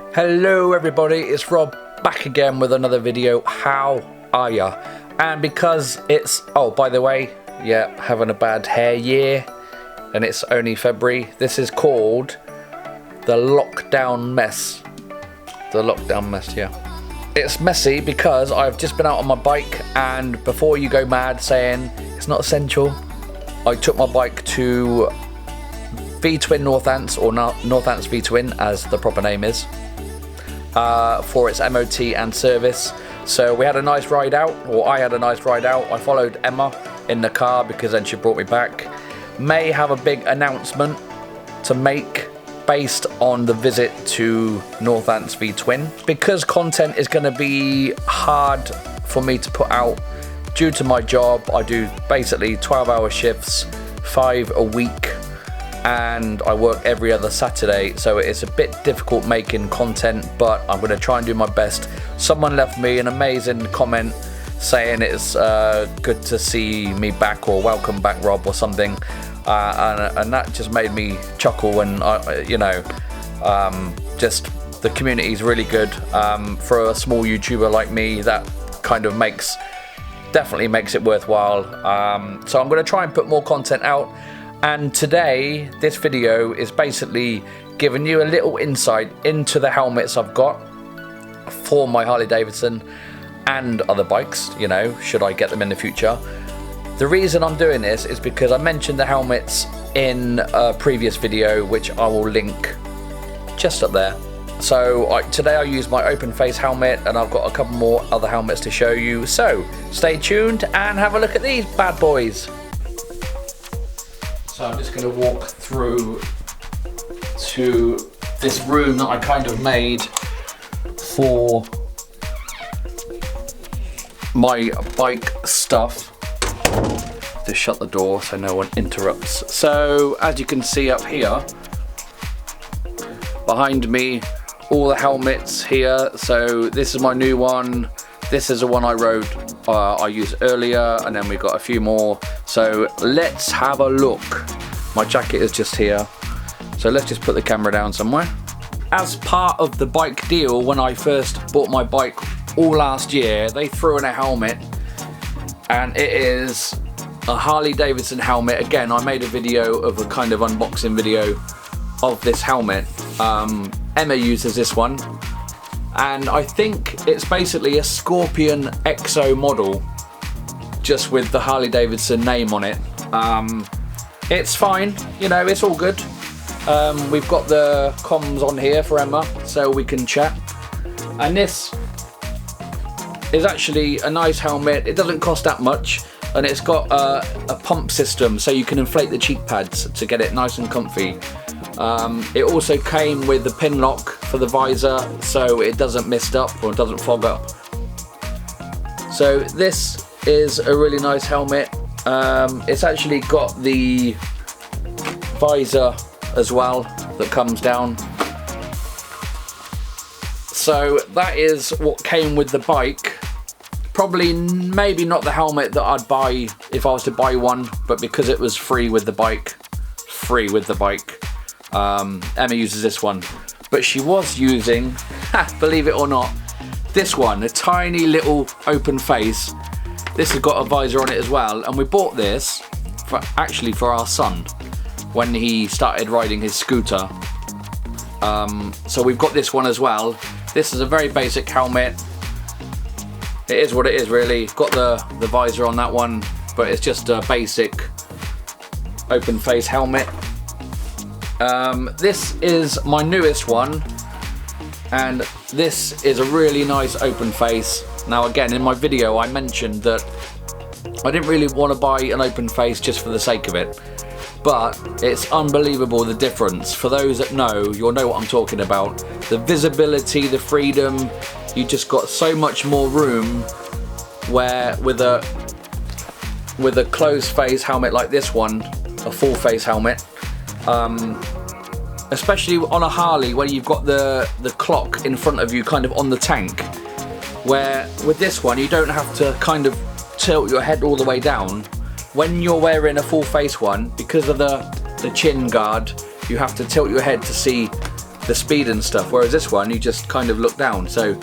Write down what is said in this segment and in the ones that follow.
Hello everybody, it's Rob back again with another video. How are ya? And because it's, oh by the way, yeah, having a bad hair year and it's only February, this is called the lockdown mess. The lockdown mess, yeah. It's messy because I've just been out on my bike, and before you go mad saying it's not essential, I took my bike to V-Twin Northants, or Northants V-Twin as the proper name is, for its MOT and service. So we had a nice ride out, or I had a nice ride out. I followed Emma in the car because then she brought me back. May have a big announcement to make based on the visit to Northants V-Twin. Because content is going to be hard for me to put out due to my job. I do basically 12-hour shifts, 5 a week, and I work every other Saturday, so it's a bit difficult making content, but I'm going to try and do my best. Someone left me an amazing comment saying it's good to see me back, or welcome back Rob, or something, and that just made me chuckle. And just the community is really good. For a small YouTuber like me, that kind of definitely makes it worthwhile. So I'm going to try and put more content out. And today, this video is basically giving you a little insight into the helmets I've got for my Harley Davidson and other bikes, you know, should I get them in the future. The reason I'm doing this is because I mentioned the helmets in a previous video, which I will link just up there. So today I use my open face helmet, and I've got a couple more other helmets to show you. So stay tuned and have a look at these bad boys. So I'm just going to walk through to this room that I kind of made for my bike stuff. Just shut the door so no one interrupts. So as you can see up here, behind me, all the helmets here. So this is my new one. This is the one I used earlier, and then we got a few more. So let's have a look. My jacket is just here. So let's just put the camera down somewhere. As part of the bike deal, when I first bought my bike all last year, they threw in a helmet, and it is a Harley Davidson helmet. Again, I made a video of a kind of unboxing video of this helmet. Emma uses this one, and I think it's basically a Scorpion Exo model, just with the Harley Davidson name on it. It's fine, you know, it's all good. We've got the comms on here for Emma, so we can chat. And this is actually a nice helmet. It doesn't cost that much, and it's got a pump system, so you can inflate the cheek pads to get it nice and comfy. It also came with the pin lock for the visor, so it doesn't mist up or it doesn't fog up. So this is a really nice helmet. It's actually got the visor as well that comes down. So that is what came with the bike. Probably maybe not the helmet that I'd buy if I was to buy one, but because it was free with the bike, Emma uses this one. But she was using, believe it or not, this one, a tiny little open face. This has got a visor on it as well, and we bought this actually for our son when he started riding his scooter. So we've got this one as well. This is a very basic helmet. It is what it is, really. Got the visor on that one, but it's just a basic open face helmet. This is my newest one, and this is a really nice open face. Now again, in my video I mentioned that I didn't really want to buy an open face just for the sake of it, but it's unbelievable the difference. For those that know, you'll know what I'm talking about. The visibility, the freedom, you just got so much more room, where with a closed face helmet like this one, a full face helmet, especially on a Harley where you've got the clock in front of you kind of on the tank, where with this one you don't have to kind of tilt your head all the way down. When you're wearing a full face one, because of the chin guard, you have to tilt your head to see the speed and stuff, whereas this one you just kind of look down. So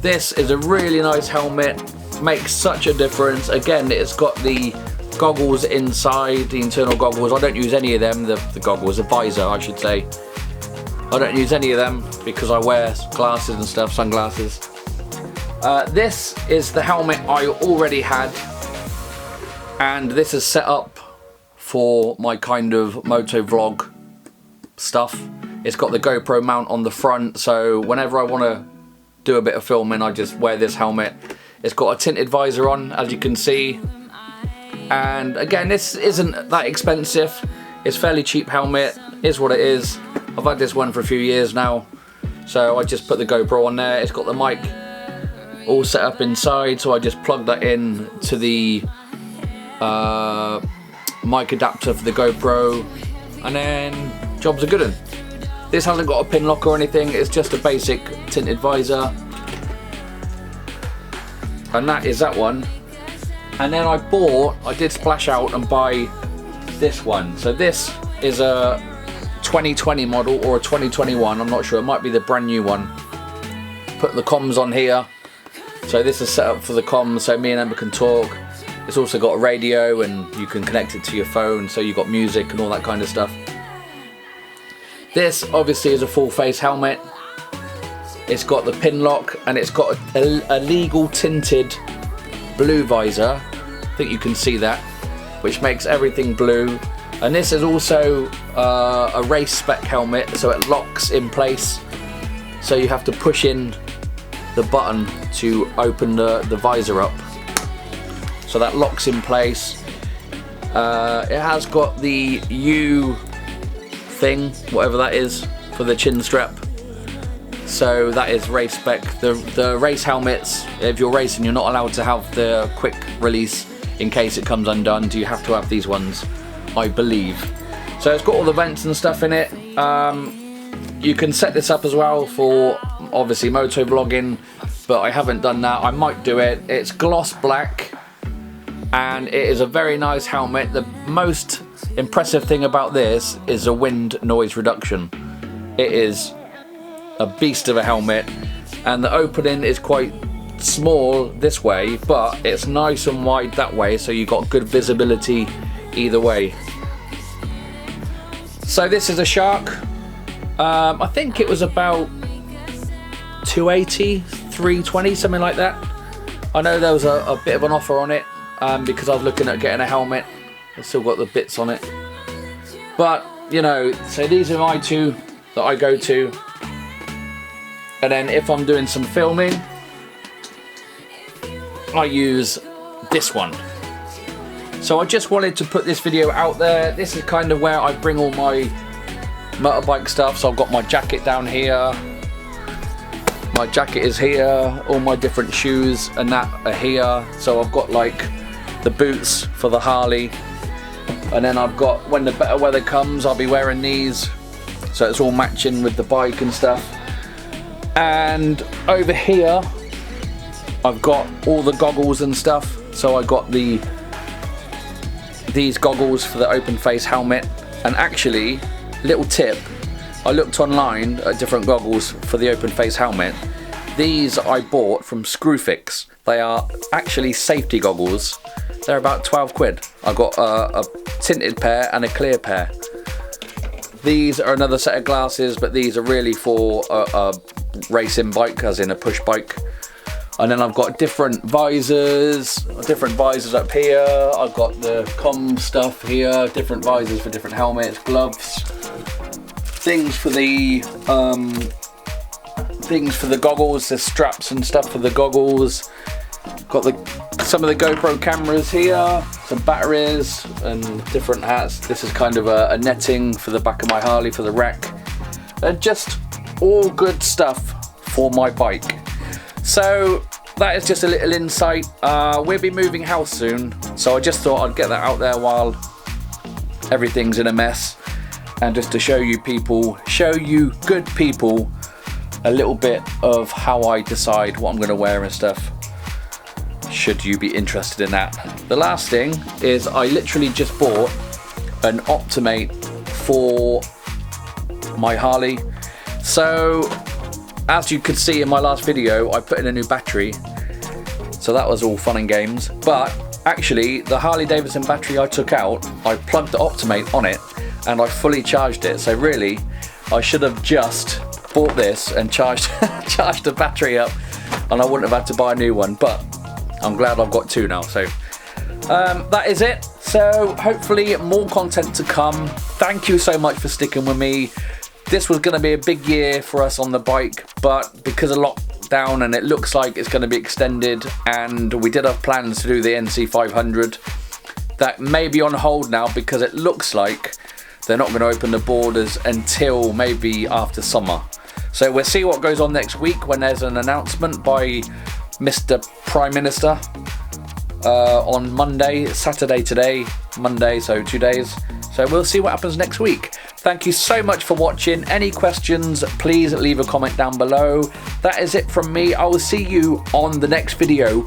this is a really nice helmet, makes such a difference. Again, it's got the goggles inside, the internal goggles. I don't use any of them, the goggles, the visor I should say. I don't use any of them because I wear glasses and stuff, sunglasses. This is the helmet I already had, and this is set up for my kind of moto vlog stuff. It's got the GoPro mount on the front, so whenever I want to do a bit of filming I just wear this helmet. It's got a tinted visor on, as you can see, and again, this isn't that expensive. It's fairly cheap helmet, is what it is. I've had this one for a few years now, so I just put the GoPro on there. It's got the mic all set up inside, so I just plug that in to the mic adapter for the GoPro, and then jobs are good. This hasn't got a pin lock or anything, it's just a basic tinted visor, and that is that one. And then I did splash out and buy this one. So this is a 2020 model or a 2021, I'm not sure, it might be the brand new one. Put the comms on here, so this is set up for the comms, so me and Emma can talk. It's also got a radio and you can connect it to your phone, so you've got music and all that kind of stuff. This obviously is a full face helmet. It's got the pin lock and it's got a legal tinted blue visor. I think you can see that, which makes everything blue. And this is also a race spec helmet, so it locks in place, so you have to push in the button to open the visor up, so that locks in place. It has got the U thing, whatever that is, for the chin strap, so that is race spec. The race helmets, if you're racing, you're not allowed to have the quick release in case it comes undone. Do you have to have these ones, I believe. So it's got all the vents and stuff in it. You can set this up as well for obviously moto vlogging, but I haven't done that. I might do it. It's gloss black and it is a very nice helmet. The most impressive thing about this is the wind noise reduction. It is a beast of a helmet, and the opening is quite small this way, but it's nice and wide that way, so you've got good visibility either way. So this is a Shark. I think it was about 280, 320, something like that. I know there was a bit of an offer on it because I was looking at getting a helmet. I've still got the bits on it, but you know, so these are my two that I go to, and then if I'm doing some filming I use this one. So I just wanted to put this video out there. This is kind of where I bring all my motorbike stuff. So I've got my jacket down here, my jacket is here, all my different shoes and that are here. So I've got like the boots for the Harley, and then I've got, when the better weather comes, I'll be wearing these, so it's all matching with the bike and stuff. And over here I've got all the goggles and stuff. So I got these goggles for the open face helmet. And actually, little tip, I looked online at different goggles for the open face helmet. These I bought from Screwfix. They are actually safety goggles. They're about 12 quid. I got a tinted pair and a clear pair. These are another set of glasses, but these are really for a racing bike, as in a push bike. And then I've got different visors up here. I've got the comm stuff here, different visors for different helmets, gloves, things for the goggles, the straps and stuff for the goggles. Got some of the GoPro cameras here, some batteries and different hats. This is kind of a netting for the back of my Harley for the rack. Just all good stuff for my bike. So that is just a little insight. We'll be moving house soon, so I just thought I'd get that out there while everything's in a mess, and just to show you good people, a little bit of how I decide what I'm going to wear and stuff, should you be interested in that. The last thing is I literally just bought an Optimate for my Harley. So as you could see in my last video, I put in a new battery, so that was all fun and games. But actually the Harley Davidson battery I took out, I plugged the Optimate on it and I fully charged it. So really I should have just bought this and charged the battery up, and I wouldn't have had to buy a new one. But I'm glad I've got two now. So that is it. So hopefully more content to come. Thank you so much for sticking with me. This was going to be a big year for us on the bike, but because of lockdown and it looks like it's going to be extended, and we did have plans to do the NC 500, that may be on hold now because it looks like they're not going to open the borders until maybe after summer. So we'll see what goes on next week when there's an announcement by Mr. Prime Minister on Monday, Saturday today, Monday, so 2 days. So we'll see what happens next week. Thank you so much for watching. Any questions, please leave a comment down below. That is it from me. I will see you on the next video.